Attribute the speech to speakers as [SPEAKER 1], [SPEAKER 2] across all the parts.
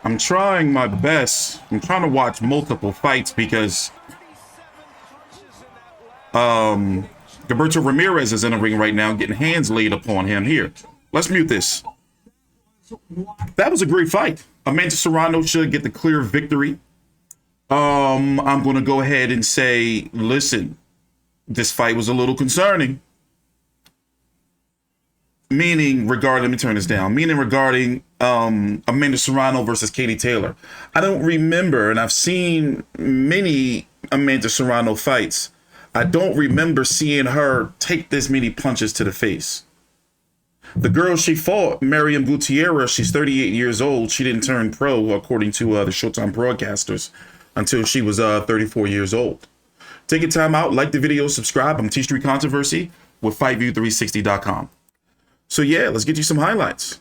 [SPEAKER 1] I'm trying my best. I'm trying to watch multiple fights because Gilberto Ramirez is in the ring right now, getting hands laid upon him. Here, let's mute this. That was a great fight. Amanda Serrano should get the clear victory. I'm going to go ahead and say, listen, this fight was a little concerning. Meaning regarding, let me turn this down. Meaning regarding Amanda Serrano versus Katie Taylor. I don't remember, and I've seen many Amanda Serrano fights. I don't remember seeing her take this many punches to the face. The girl she fought, Miriam Gutierrez, she's 38 years old. She didn't turn pro, according to the Showtime broadcasters, until she was 34 years old. Take your time out, like the video, subscribe. I'm T Street Controversy with FightView360.com. So yeah, let's get you some highlights.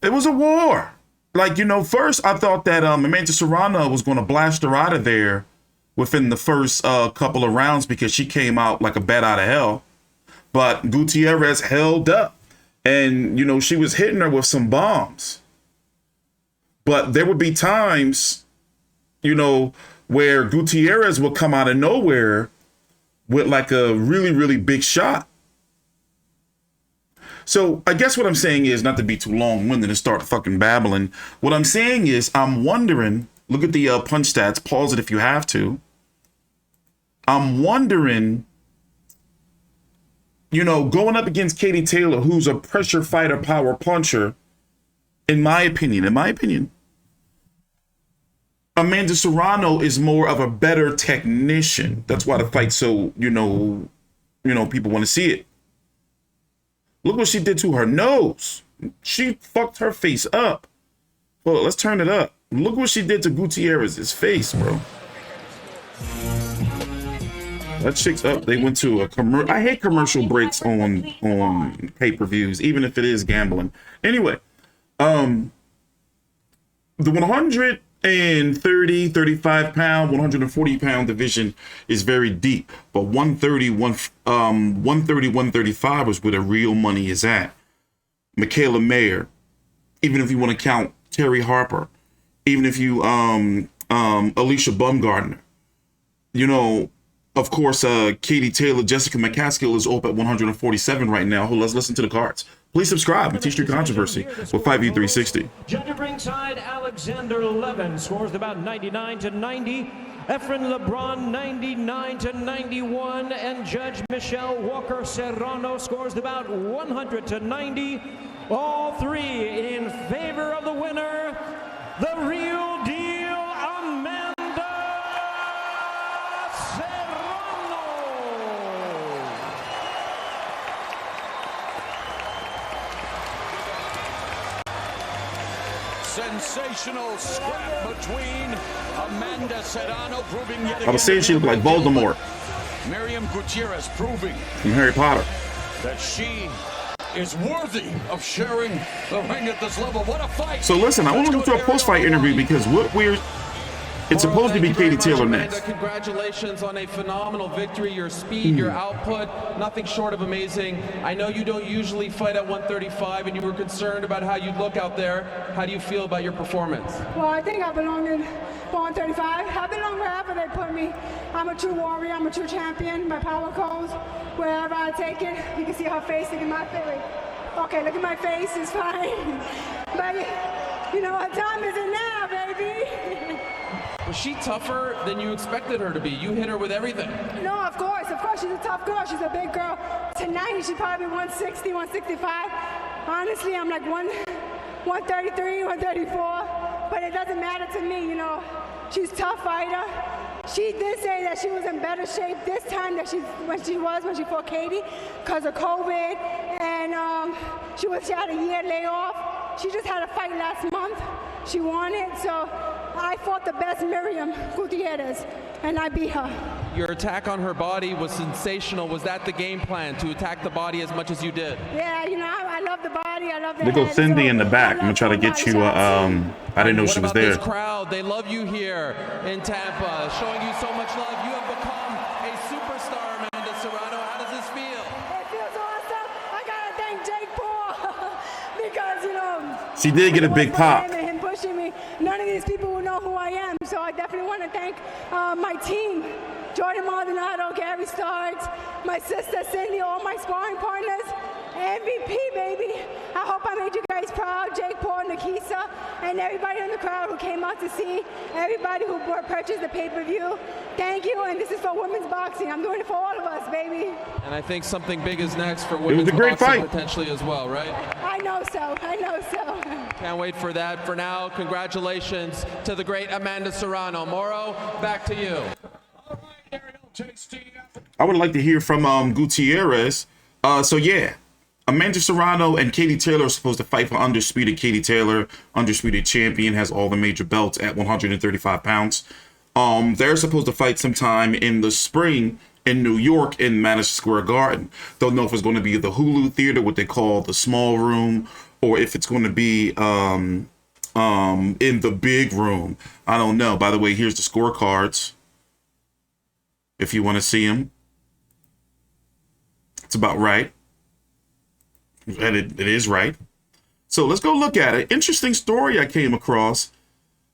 [SPEAKER 1] It was a war. Like, you know, first I thought that Amanda Serrano was going to blast her out of there within the first couple of rounds because she came out like a bat out of hell. But Gutierrez held up and, you know, she was hitting her with some bombs. But there would be times, you know, where Gutierrez would come out of nowhere with like a really, really big shot. So I guess what I'm saying is, not to be too long-winded and start fucking babbling, what I'm saying is I'm wondering, look at the punch stats, pause it if you have to. I'm wondering, you know, going up against Katie Taylor, who's a pressure fighter, power puncher, in my opinion, Amanda Serrano is more of a better technician. That's why the fight's so, you know, people want to see it. Look what she did to her nose. She fucked her face up. Well, let's turn it up. Look what she did to Gutierrez's face, bro. That chick's up. They went to a commercial. I hate commercial breaks on pay-per-views, even if it is gambling. Anyway, the 130, 35 pound, 140 pound division is very deep, but 130, 135 is where the real money is at. Michaela Mayer, even if you want to count Terry Harper, even if you Alicia Baumgardner, you know, of course, Katie Taylor, Jessica McCaskill is up at 147 right now. Let's listen to the cards. Please subscribe to T Street Controversy with FightView360.
[SPEAKER 2] Judge at ringside, Alexander Levin scores about 99-90. Efren LeBron 99-91, and Judge Michelle Walker Serrano scores about 100-90. All three in favor of the winner, the real deal, Amanda Serrano.
[SPEAKER 3] Sensational scrap between Amanda Serrano proving yet again.
[SPEAKER 1] I was saying she looked like Voldemort.
[SPEAKER 3] Miriam Gutierrez proving
[SPEAKER 1] from Harry Potter
[SPEAKER 3] that she is worthy of sharing the ring at this level. What a fight!
[SPEAKER 1] So listen, I want to go to a post-fight interview because it's supposed to be Katie Taylor next.
[SPEAKER 4] Congratulations on a phenomenal victory. Your speed, your output, nothing short of amazing. I know you don't usually fight at 135, and you were concerned about how you'd look out there. How do you feel about your performance?
[SPEAKER 5] Well, I think I belong in 135. I belong wherever they put me. I'm a true warrior. I'm a true champion. My power goes wherever I take it. You can see her face. Look at my face. Okay, look at my face. It's fine. But, you know, what time is it now, baby?
[SPEAKER 4] Was she tougher than you expected her to be? You hit her with everything.
[SPEAKER 5] No, of course. She's a tough girl. She's a big girl. Tonight, she's probably 160, 165. Honestly, I'm like 133, 134. But it doesn't matter to me, you know. She's a tough fighter. She did say that she was in better shape this time than when she fought Katie because of COVID. And she had a year layoff. She just had a fight last month. She won it, so I fought the best Miriam Gutierrez, and I beat her.
[SPEAKER 4] Your attack on her body was sensational. Was that the game plan, to attack the body as much as you did?
[SPEAKER 5] Yeah, you know, I love the body. I love the
[SPEAKER 1] They go
[SPEAKER 5] head,
[SPEAKER 1] Cindy
[SPEAKER 5] so
[SPEAKER 1] in the back. I'm going to try to get you, I didn't know she was there.
[SPEAKER 4] What about this crowd? They love you here in Tampa, showing you so much love. You have become a superstar, Amanda Serrano. How does this feel?
[SPEAKER 5] It feels awesome. I got to thank Jake Paul because, you know.
[SPEAKER 1] She did get a big pop.
[SPEAKER 5] Him pushing me. there's people who know who I am. So I definitely want to thank my team, Jordan Maldonado, Gary Starks, my sister Cindy, all my sparring partners. MVP, baby. I hope I made you guys proud. Jake Paul, Nikisa, and everybody in the crowd who came out to see, everybody who purchased the pay-per-view. Thank you, and this is for women's boxing. I'm doing it for all of us, baby.
[SPEAKER 4] And I think something big is next for women's
[SPEAKER 1] a great
[SPEAKER 4] boxing
[SPEAKER 1] fight.
[SPEAKER 4] potentially as well, right?
[SPEAKER 5] I know so. I know so.
[SPEAKER 4] Can't wait for that. For now, congratulations to the great Amanda Serrano. Moro, back to you.
[SPEAKER 1] I would like to hear from Gutierrez. So yeah, Amanda Serrano and Katie Taylor are supposed to fight for undisputed. Katie Taylor, undisputed champion, has all the major belts at 135 pounds. They're supposed to fight sometime in the spring in New York in Madison Square Garden. Don't know if it's going to be the Hulu Theater, what they call the small room, or if it's going to be in the big room. I don't know. By the way, here's the scorecards if you want to see them. It's about right. And it is right. So let's go look at it. Interesting story I came across.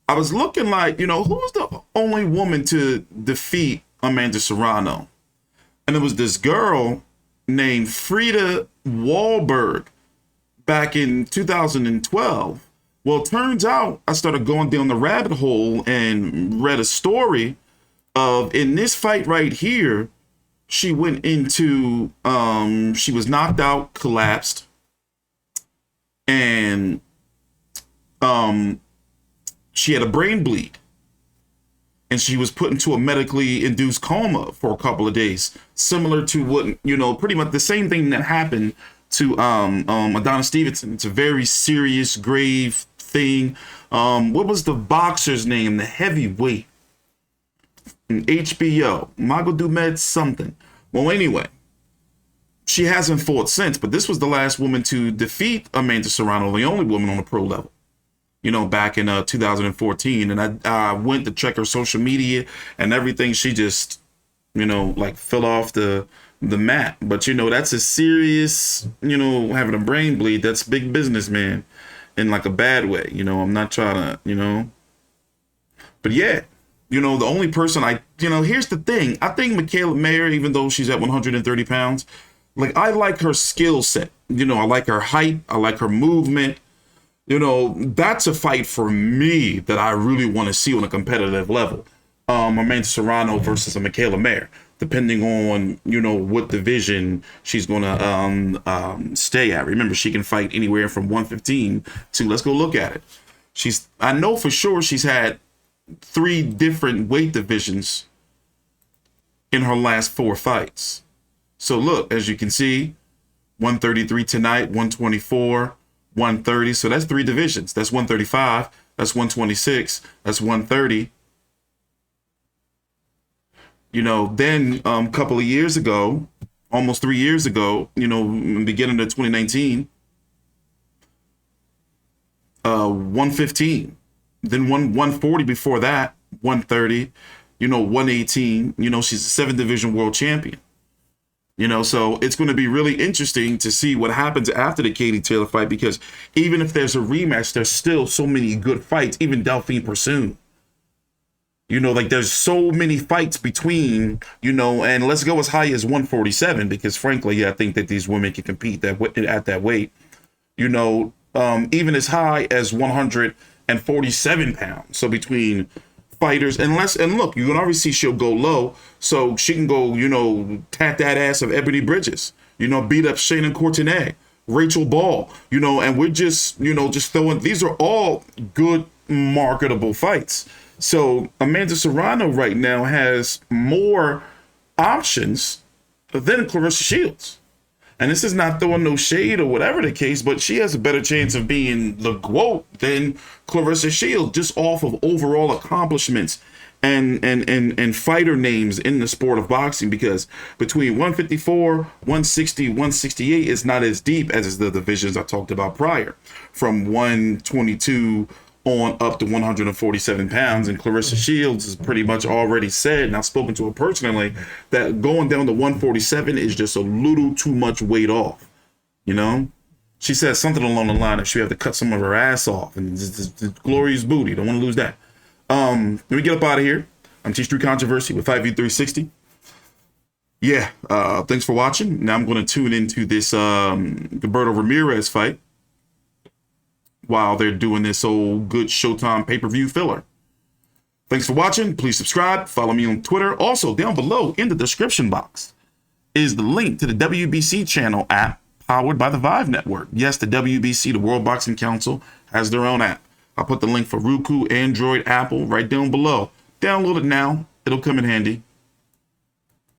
[SPEAKER 1] I was looking like, who was the only woman to defeat Amanda Serrano? And it was this girl named Frida Wahlberg back in 2012. Well, it turns out I started going down the rabbit hole and read a story of, in this fight right here, she went into, she was knocked out, collapsed, and she had a brain bleed, and she was put into a medically induced coma for a couple of days, similar to what, pretty much the same thing that happened to Adonis Stevenson. It's a very serious, grave thing. What was the boxer's name? The heavyweight. HBO, Magomed something. Well, anyway, she hasn't fought since, but this was the last woman to defeat Amanda Serrano, the only woman on the pro level, back in 2014. And I went to check her social media and everything. She just, like fell off the mat. But, that's a serious, having a brain bleed. That's big business, man, in like a bad way. I'm not trying to, but yeah. The only person here's the thing. I think Michaela Mayer, even though she's at 130 pounds, I like her skill set. I like her height. I like her movement. That's a fight for me that I really want to see on a competitive level. Amanda Serrano versus a Michaela Mayer, depending on, what division she's going to stay at. Remember, she can fight anywhere from 115 to, let's go look at it. I know for sure she's had 3 different weight divisions in her last 4 fights. So look, as you can see, 133 tonight, 124, 130. So that's 3 divisions. That's 135. That's 126. That's 130. Then a couple of years ago, almost 3 years ago, beginning of 2019, 115. Then 140 before that, 130, 118, she's a 7th division world champion. So it's going to be really interesting to see what happens after the Katie Taylor fight, because even if there's a rematch, there's still so many good fights, even Delphine Pursoon. There's so many fights between, and let's go as high as 147, because frankly, I think that these women can compete at that weight, even as high as 147 pounds. So between fighters, and look, you can already see she'll go low, so she can go, tap that ass of Ebony Bridges, beat up Shayna Courtenay, Rachel Ball, and we're just throwing, these are all good marketable fights. So Amanda Serrano right now has more options than Clarissa Shields. And this is not throwing no shade or whatever the case, but she has a better chance of being the GOAT than Clarissa Shields, just off of overall accomplishments and fighter names in the sport of boxing, because between 154, 160, 168 is not as deep as the divisions I talked about prior, from 122 on up to 147 pounds. And Clarissa Shields is pretty much already said, and I've spoken to her personally, that going down to 147 is just a little too much weight off, She said something along the line that she have to cut some of her ass off and this glorious booty. Don't want to lose that. Let me get up out of here. I'm T Street Controversy with 5v360. Yeah, thanks for watching. Now I'm going to tune into this Gilberto Ramirez fight while they're doing this old good Showtime pay-per-view filler. Thanks for watching. Please subscribe. Follow me on Twitter. Also, down below in the description box is the link to the WBC channel app powered by the Vive Network. Yes, the WBC, the World Boxing Council, has their own app. I'll put the link for Roku, Android, Apple right down below. Download it now. It'll come in handy.